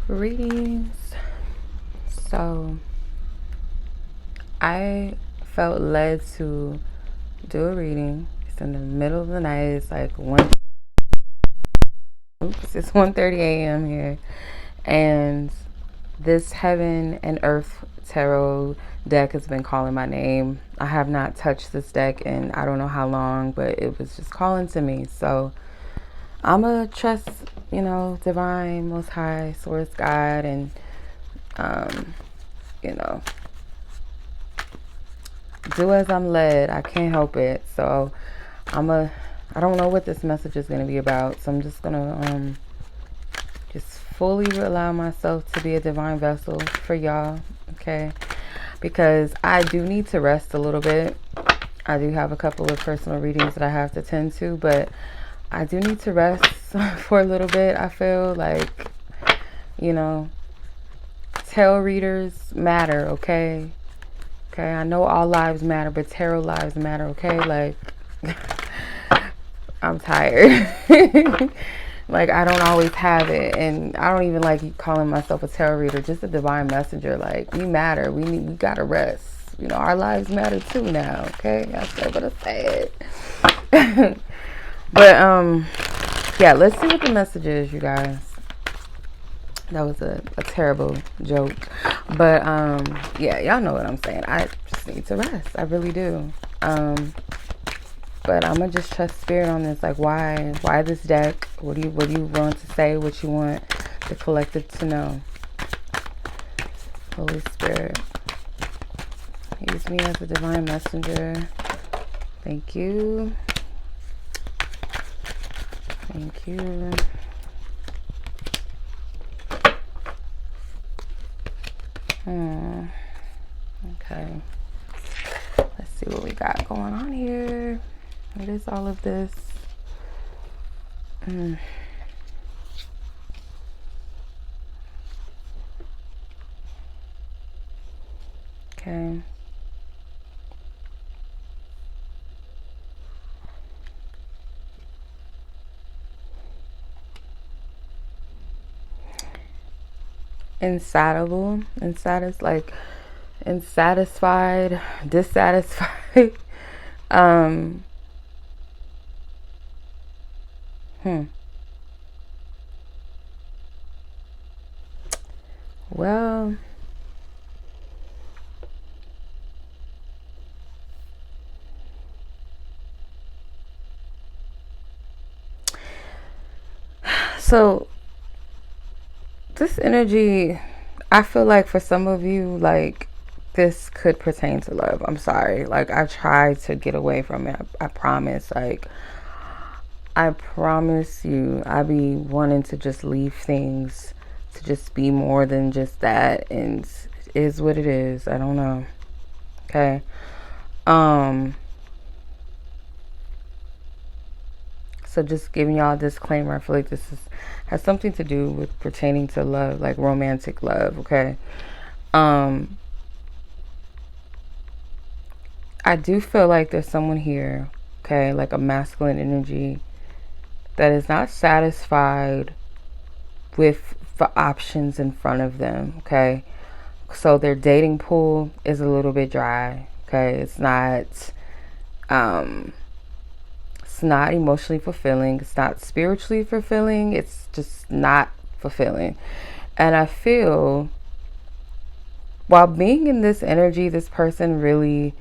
Readings. So I felt led to do a reading. It's in the middle of the night. It's like it's 1:30 a.m. here, and this Heaven and Earth Tarot deck has been calling my name. I have not touched this deck in I don't know how long, but it was just calling to me. So I'm a trust, divine, most high, source, God, and you know, do as I'm led. I can't help it. So I don't know what this message is going to be about. So I'm just going to just fully allow myself to be a divine vessel for y'all. Okay. Because I do need to rest a little bit. I do have a couple of personal readings that I have to tend to, but I do need to rest for a little bit. I feel like, tarot readers matter. Okay. Okay, I know all lives matter, but tarot lives matter, okay? Like, I'm tired. Like, I don't always have it, and I don't even like calling myself a tarot reader, just a divine messenger. Like, we matter. We gotta rest. Our lives matter too now, okay? I'm still gonna say it. But, yeah, let's see what the message is, you guys. That was a terrible joke. But, yeah, y'all know what I'm saying. I just need to rest. I really do. But I'm going to just trust spirit on this. Like, why this deck? What do you want to say? What you want the collective to know? Holy Spirit, use me as a divine messenger. Thank you. Thank you. Okay. Let's see what we got going on here. What is all of this? Okay. Insatiable, unsatisfied, dissatisfied. Well, so this energy, I feel like for some of you, like, this could pertain to love. I'm sorry. Like, I tried to get away from it. I promise. Like, I promise you, I be wanting to just leave things to just be more than just that. And it is what it is. I don't know. Okay. So just giving y'all a disclaimer, I feel like this has something to do with pertaining to love, like romantic love, okay? I do feel like there's someone here, okay, like a masculine energy that is not satisfied with the options in front of them, okay? So their dating pool is a little bit dry, okay? It's not emotionally fulfilling. It's not spiritually fulfilling. It's just not fulfilling. And I feel while being in this energy, this person really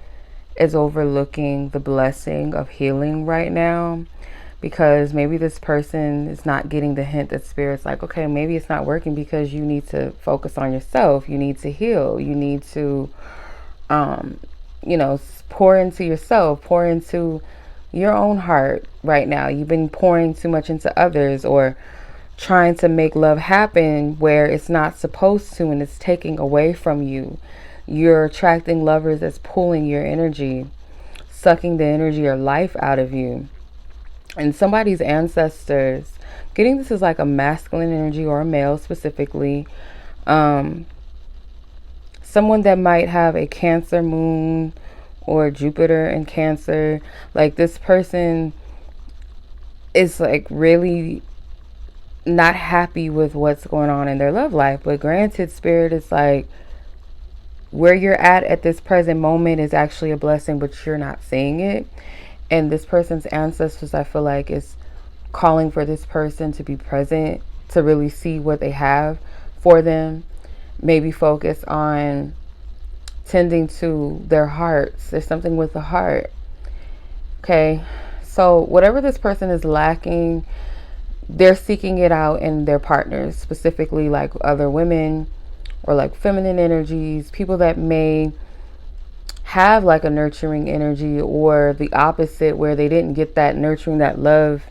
is overlooking the blessing of healing right now, because maybe this person is not getting the hint that spirit's like, okay, maybe it's not working because you need to focus on yourself. You need to heal. You need to, pour into yourself, pour into your own heart right now. You've been pouring too much into others, or trying to make love happen where it's not supposed to, and it's taking away from you. You're attracting lovers that's pulling your energy, sucking the energy or life out of you. And somebody's ancestors, getting this is like a masculine energy or a male specifically, someone that might have a Cancer moon or Jupiter in Cancer. Like, this person is like really not happy with what's going on in their love life. But granted, Spirit is like, where you're at this present moment is actually a blessing, but you're not seeing it. And this person's ancestors, I feel like, is calling for this person to be present, to really see what they have for them. Maybe focus on tending to their hearts. There's something with the heart. Okay, so whatever this person is lacking, they're seeking it out in their partners, specifically like other women or like feminine energies, people that may have like a nurturing energy, or the opposite, where they didn't get that nurturing, that love,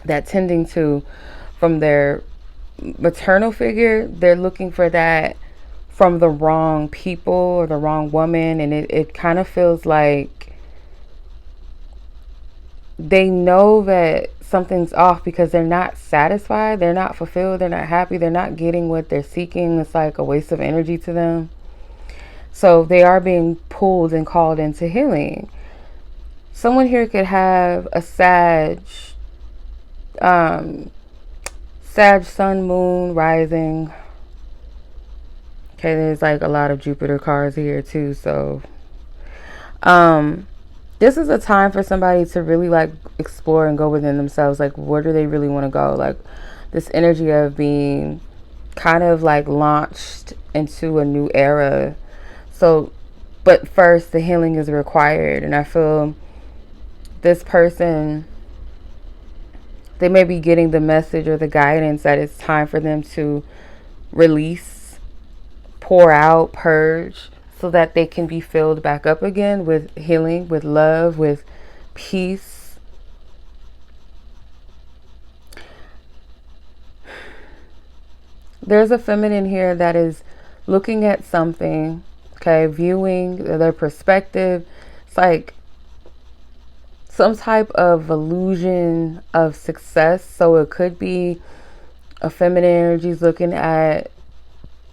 that tending to from their maternal figure. They're looking for that from the wrong people or the wrong woman. And it kind of feels like they know that something's off because they're not satisfied, they're not fulfilled, they're not happy, they're not getting what they're seeking. It's like a waste of energy to them. So they are being pulled and called into healing. Someone here could have a Sag sun, moon, rising. Okay, there's like a lot of Jupiter cards here too. So this is a time for somebody to really like explore and go within themselves. Like, where do they really want to go? Like this energy of being kind of like launched into a new era. So, but first the healing is required. And I feel this person, they may be getting the message or the guidance that it's time for them to release, pour out, purge, so that they can be filled back up again with healing, with love, with peace. There's a feminine here that is looking at something, okay, viewing their perspective. It's like some type of illusion of success. So it could be a feminine energy looking at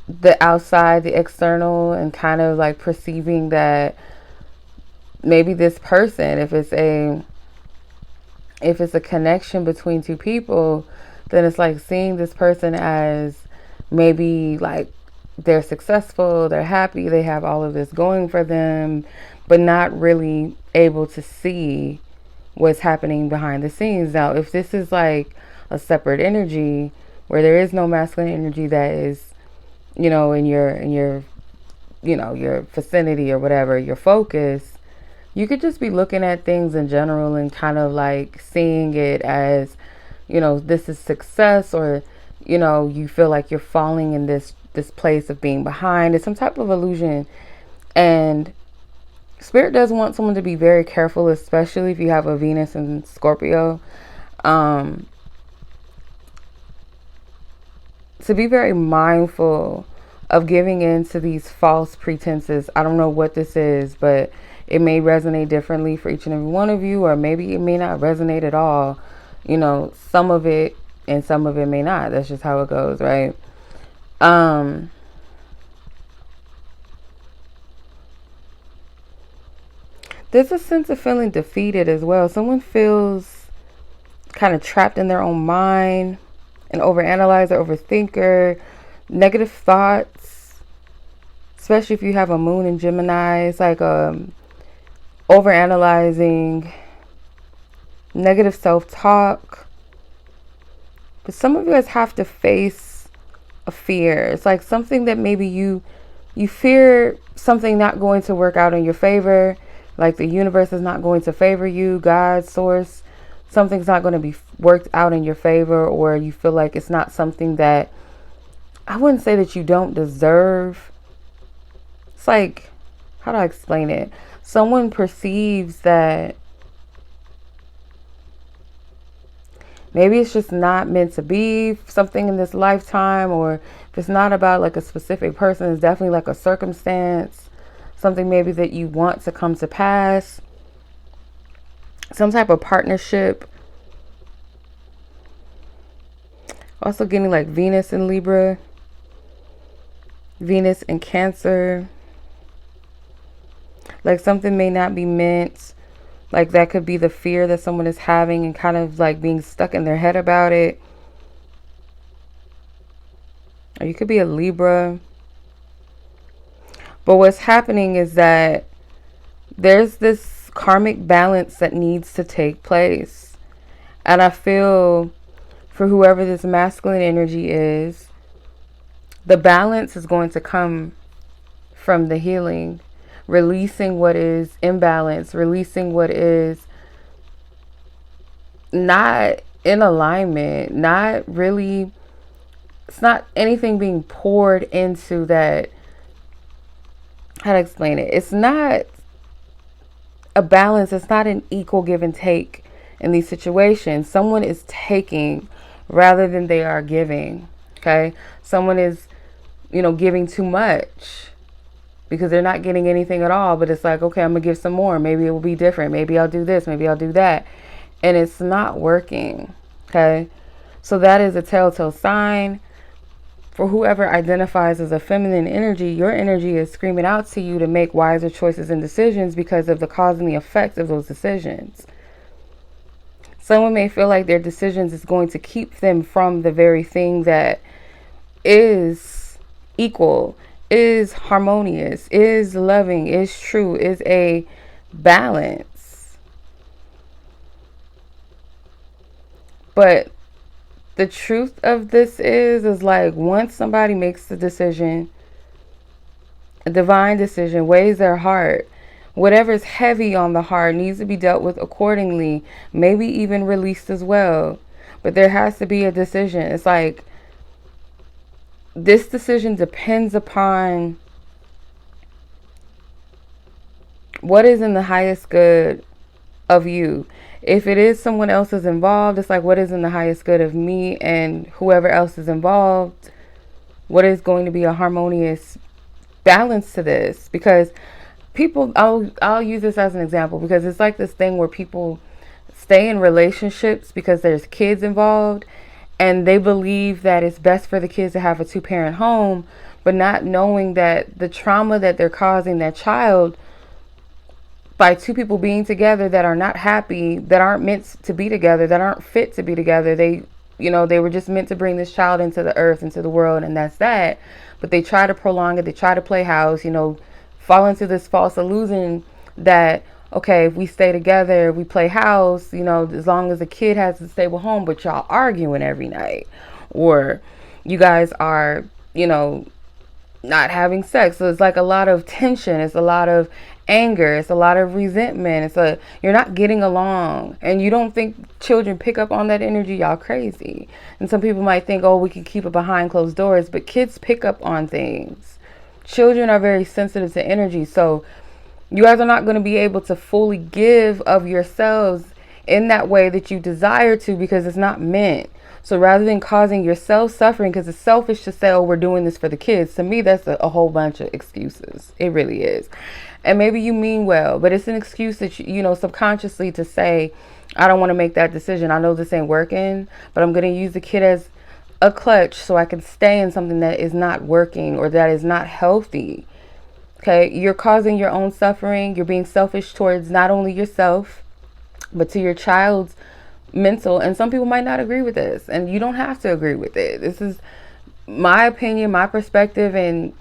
the outside, the external, and kind of like perceiving that maybe this person, if it's a connection between two people, then it's like seeing this person as maybe like they're successful, they're happy, they have all of this going for them, but not really able to see what's happening behind the scenes. Now, if this is like a separate energy where there is no masculine energy that is, you know, in your you know, your vicinity or whatever, your focus, you could just be looking at things in general and kind of like seeing it as, you know, this is success, or, you know, you feel like you're falling in this place of being behind. It's some type of illusion. And Spirit does want someone to be very careful, especially if you have a Venus in Scorpio, to be very mindful of giving in to these false pretenses. I don't know what this is, but it may resonate differently for each and every one of you, or maybe it may not resonate at all. You know, some of it and some of it may not. That's just how it goes, right? There's a sense of feeling defeated as well. Someone feels kind of trapped in their own mind, an overanalyzer, overthinker, negative thoughts, especially if you have a moon in Gemini. It's like overanalyzing, negative self-talk. But some of you guys have to face a fear. It's like something that maybe you fear something not going to work out in your favor. Like the universe is not going to favor you, God, source. Something's not going to be worked out in your favor, or you feel like it's not something that, I wouldn't say that you don't deserve. It's like, how do I explain it? Someone perceives that maybe it's just not meant to be something in this lifetime, or if it's not about like a specific person, it's definitely like a circumstance, something maybe that you want to come to pass, some type of partnership. Also getting like Venus in Libra, Venus in Cancer. Like something may not be meant. Like that could be the fear that someone is having and kind of like being stuck in their head about it. or you could be a Libra. But what's happening is that there's this karmic balance that needs to take place. And I feel for whoever this masculine energy is, the balance is going to come from the healing, releasing what is imbalanced, releasing what is not in alignment, not really, it's not anything being poured into that. How to explain it? It's not a balance. It's not an equal give and take in these situations. Someone is taking rather than they are giving. Okay. Someone is, giving too much because they're not getting anything at all. But it's like, okay, I'm going to give some more. Maybe it will be different. Maybe I'll do this. Maybe I'll do that. And it's not working. Okay. So that is a telltale sign. For whoever identifies as a feminine energy, your energy is screaming out to you to make wiser choices and decisions because of the cause and the effect of those decisions. Someone may feel like their decisions is going to keep them from the very thing that is equal, is harmonious, is loving, is true, is a balance. But the truth of this is like once somebody makes the decision, a divine decision, weighs their heart, whatever's heavy on the heart needs to be dealt with accordingly, maybe even released as well. But there has to be a decision. It's like this decision depends upon what is in the highest good of you. If it is someone else is involved, it's like, what is in the highest good of me and whoever else is involved? What is going to be a harmonious balance to this? Because people, I'll use this as an example because it's like this thing where people stay in relationships because there's kids involved and they believe that it's best for the kids to have a two-parent home, but not knowing that the trauma that they're causing that child by two people being together that are not happy, that aren't meant to be together, that aren't fit to be together. They were just meant to bring this child into the earth, into the world, and that's that. But they try to prolong it. They try to play house, fall into this false illusion that, okay, if we stay together, we play house, as long as the kid has a stable home, but y'all arguing every night. Or you guys are, not having sex. So it's like a lot of tension. It's a lot of anger. It's a lot of resentment. You're not getting along, and you don't think children pick up on that energy. Y'all crazy. And some people might think, oh, we can keep it behind closed doors, but kids pick up on things. Children are very sensitive to energy. So you guys are not going to be able to fully give of yourselves in that way that you desire to because it's not meant. So rather than causing yourself suffering, because it's selfish to say, oh, we're doing this for the kids. To me, that's a whole bunch of excuses. It really is. And maybe you mean well, but it's an excuse that, subconsciously to say, I don't want to make that decision. I know this ain't working, but I'm going to use the kid as a clutch so I can stay in something that is not working or that is not healthy. Okay, you're causing your own suffering. You're being selfish towards not only yourself, but to your child's mental. And some people might not agree with this, and you don't have to agree with it. This is my opinion, my perspective, and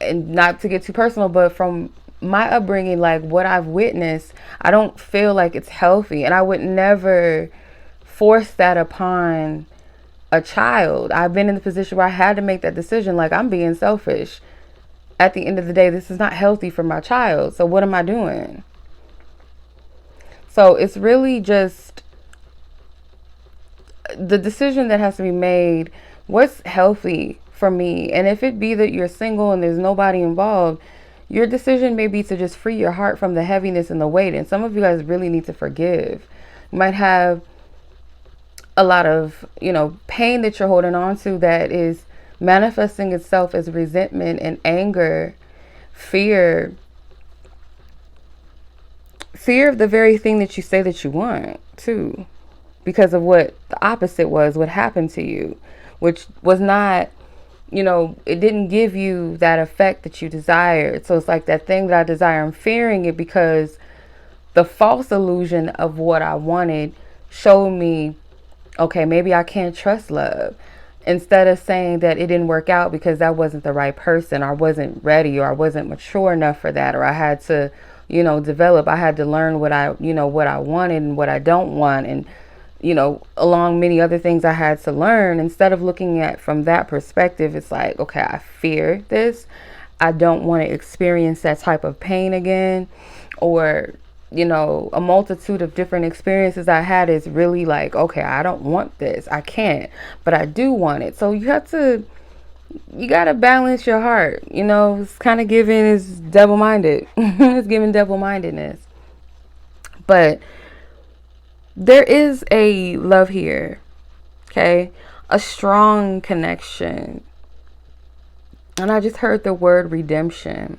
not to get too personal, but from my upbringing, like what I've witnessed, I don't feel like it's healthy, and I would never force that upon a child. I've been in the position where I had to make that decision. Like, I'm being selfish. At the end of the day, this is not healthy for my child. So what am I doing? So it's really just the decision that has to be made. What's healthy for me? And if it be that you're single and there's nobody involved, your decision may be to just free your heart from the heaviness and the weight. And some of you guys really need to forgive. You might have a lot of, pain that you're holding on to that is manifesting itself as resentment and anger, fear of the very thing that you say that you want too, because of what the opposite was, what happened to you, which was not, it didn't give you that effect that you desired. So it's like that thing that I desire, I'm fearing it because the false illusion of what I wanted showed me, okay, maybe I can't trust love. instead of saying that it didn't work out because that wasn't the right person, or I wasn't ready, or I wasn't mature enough for that, or I had to, develop, I had to learn what what I wanted and what I don't want. And, along many other things I had to learn. Instead of looking at from that perspective, it's like, okay, I fear this. I don't want to experience that type of pain again. Or, a multitude of different experiences I had is really like, okay, I don't want this. I can't, but I do want it. So you got to balance your heart. It's kind of giving is double-minded. It's giving double-mindedness. But there is a love here, okay? A strong connection. And I just heard the word redemption.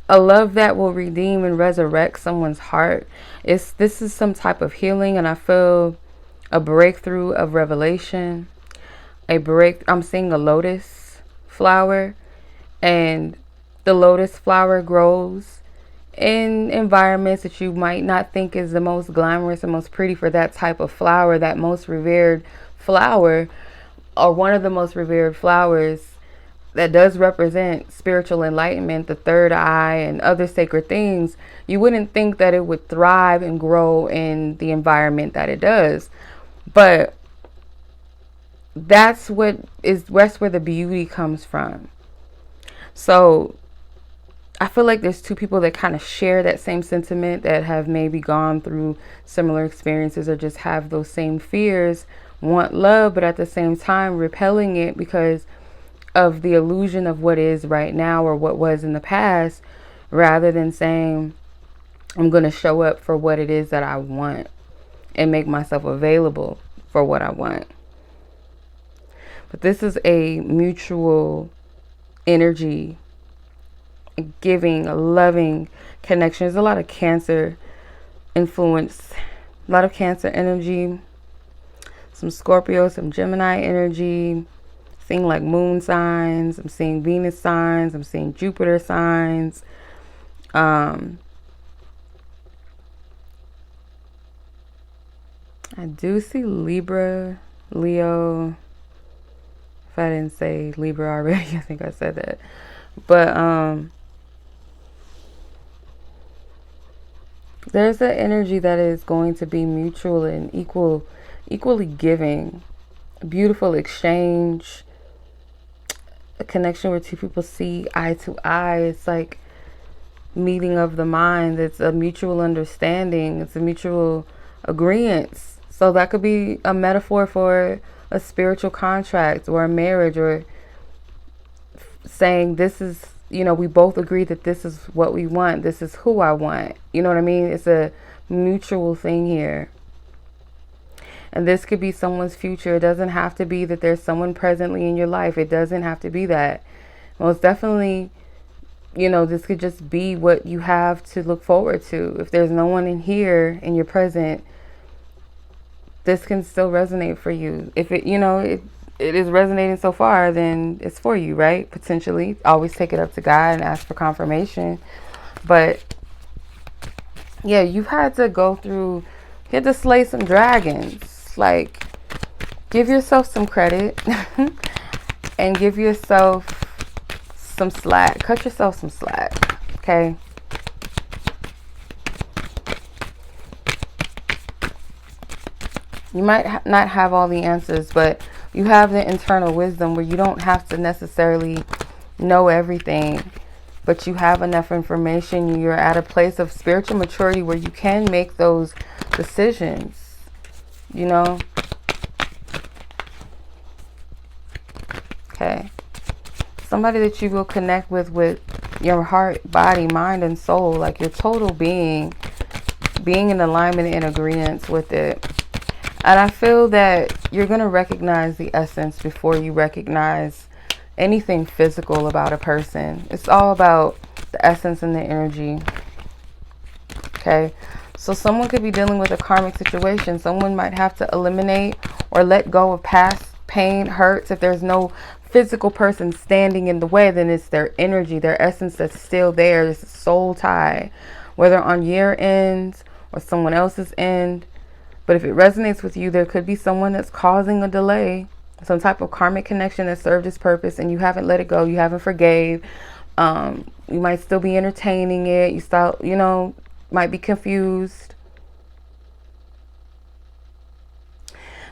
A love that will redeem and resurrect someone's heart. This is some type of healing, and I feel a breakthrough of revelation. I'm seeing a lotus flower, and the lotus flower grows in environments that you might not think is the most glamorous and most pretty for that type of flower, that most revered flower, or one of the most revered flowers that does represent spiritual enlightenment, the third eye, and other sacred things. You wouldn't think that it would thrive and grow in the environment that it does. But that's where the beauty comes from. So I feel like there's two people that kind of share that same sentiment, that have maybe gone through similar experiences, or just have those same fears, want love, but at the same time repelling it because of the illusion of what is right now or what was in the past, rather than saying, I'm going to show up for what it is that I want and make myself available for what I want. But this is a mutual energy, giving, a loving connection. There's a lot of Cancer influence, a lot of Cancer energy, some Scorpio, some Gemini energy. Seeing like moon signs, I'm seeing Venus signs, I'm seeing Jupiter signs. I do see Libra, Leo. If I didn't say Libra already, I think I said that. But there's an energy that is going to be mutual and equally giving. A beautiful exchange. A connection where two people see eye to eye. It's like meeting of the mind. It's a mutual understanding. It's a mutual agreement. So that could be a metaphor for a spiritual contract or a marriage, or saying this is, we both agree that this is what we want. This is who I want. You know what I mean? It's a mutual thing here. And this could be someone's future. It doesn't have to be that there's someone presently in your life. It doesn't have to be that. Most definitely, this could just be what you have to look forward to. If there's no one in here in your present, this can still resonate for you. If it is resonating so far, then it's for you, right? Potentially. Always take it up to God and ask for confirmation. But yeah, you've had to go through, you had to slay some dragons. Like, give yourself some credit and give yourself some slack. Cut yourself some slack, okay? You might not have all the answers, but you have the internal wisdom where you don't have to necessarily know everything, but you have enough information. You're at a place of spiritual maturity where you can make those decisions. Okay. Somebody that you will connect with your heart, body, mind, and soul, like your total being in alignment and agreement with it. And I feel that you're going to recognize the essence before you recognize anything physical about a person. It's all about the essence and the energy. Okay. So someone could be dealing with a karmic situation. Someone might have to eliminate or let go of past pain, hurts. If there's no physical person standing in the way, then it's their energy, their essence that's still there. It's a soul tie, whether on your end or someone else's end. But if it resonates with you, there could be someone that's causing a delay some type of karmic connection that served its purpose and you haven't let it go, you haven't forgave. You might still be entertaining it. You still, might be confused.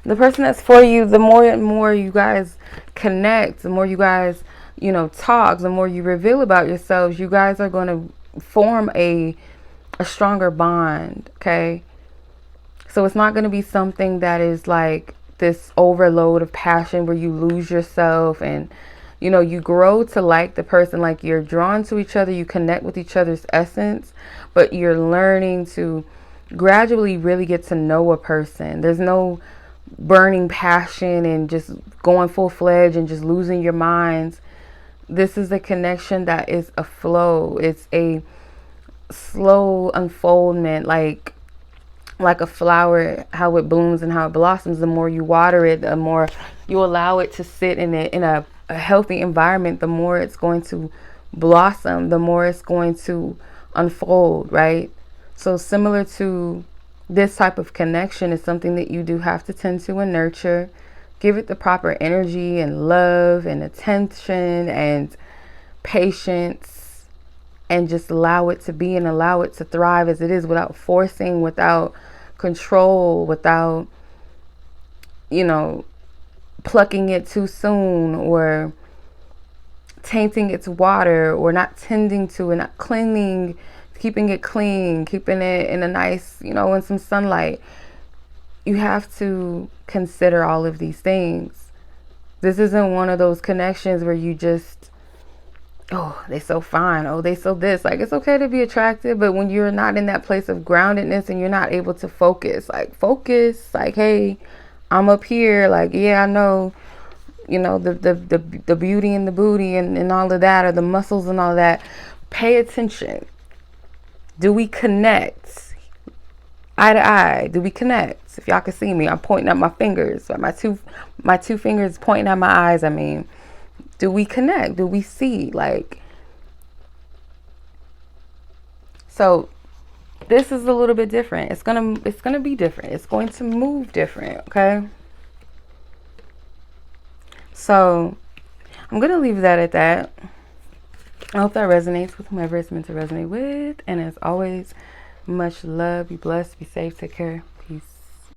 The person that's for you, the more and more you guys connect, the more you guys, talk, the more you reveal about yourselves, you guys are going to form a stronger bond, okay? So it's not going to be something that is like this overload of passion where you lose yourself and, you grow to like the person, like you're drawn to each other, you connect with each other's essence, but you're learning to gradually really get to know a person. There's no burning passion and just going full-fledged and just losing your minds. This is a connection that is a flow. It's a slow unfoldment, like a flower, how it blooms and how it blossoms. The more you water it, the more you allow it to sit in a healthy environment, the more it's going to blossom, the more it's going to unfold, right? So similar to this type of connection is something that you do have to tend to and nurture. Give it the proper energy and love and attention and patience, and just allow it to be and allow it to thrive as it is, without forcing, without control, without, plucking it too soon or tainting its water, or not tending to and not cleaning, keeping it clean, keeping it in a nice, in some sunlight. You have to consider all of these things. This isn't one of those connections where you just, oh, they so fine, oh, they so this. Like, it's okay to be attractive, but when you're not in that place of groundedness and you're not able to focus, like, hey, I'm up here, like, yeah, I know, the beauty and the booty and all of that, or the muscles and all of that. Pay attention. Do we connect eye to eye? Do we connect? If y'all can see me, I'm pointing at my fingers. My two fingers pointing at my eyes. I mean, do we connect? Do we see? So this is a little bit different. It's gonna be different. It's going to move different. Okay. So I'm gonna leave that at that. I hope that resonates with whomever it's meant to resonate with. And as always, much love. Be blessed. Be safe. Take care.